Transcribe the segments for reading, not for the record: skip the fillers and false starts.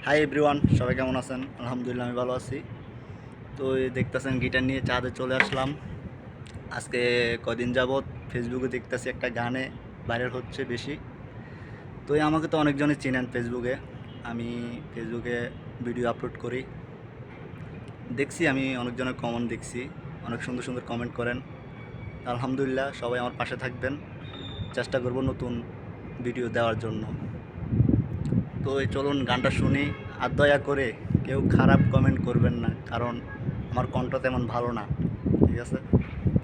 Hi everyone, সবাই কেমন আছেন? আলহামদুলিল্লাহ আমি ভালো আছি। তো এই দেখতেছেন গিটার নিয়ে চাঁদে চলে আসলাম। আজকে কদিন যাবৎ ফেসবুকে দেখতেছি একটা গানে ভাইরাল হচ্ছে বেশি। তো এই আমাকে তো অনেকজনই চেনেন ফেসবুকে। আমি ফেসবুকে ভিডিও আপলোড করি। দেখছি আমি অনেকজনের কমেন্ট দেখছি, অনেক সুন্দর সুন্দর কমেন্ট করেন। আলহামদুলিল্লাহ সবাই আমার পাশে থাকবেন, চেষ্টা করব নতুন ভিডিও দেওয়ার জন্য। তো এই চলুন গানটা শুনি। আর দয়া করে কেউ খারাপ কমেন্ট করবেন না, কারণ আমার কণ্ঠ তেমন ভালো না। ঠিক আছে,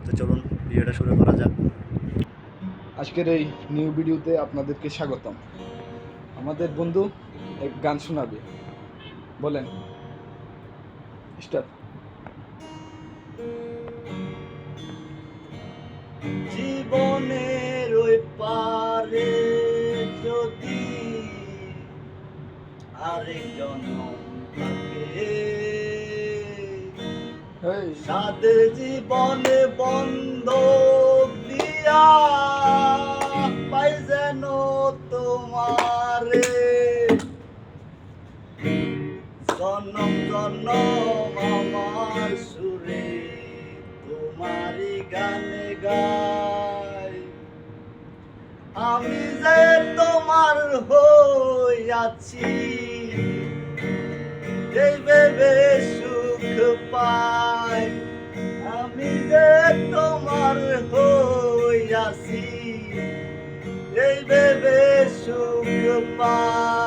তো চলুন ভিডিওটা শুরু করা যাক। আজকের এই নিউ ভিডিওতে আপনাদেরকে স্বাগতম। আমাদের বন্ধু এক গান শোনাবে, বলেন স্টার্ট। জীবনের ওই পারে যদি আরেক জনম থাকে, সাদের জীবনে বন্ধক দিয়া পাই যেন তোমারে, জনম জনম আমার সুরে তোমারই গানে গাই। আমি যে তোমার হইয়াছি এই ভেবে সুখ পাই। আমি যে তোমার হইয়াছি এই ভেবে সুখ পাই।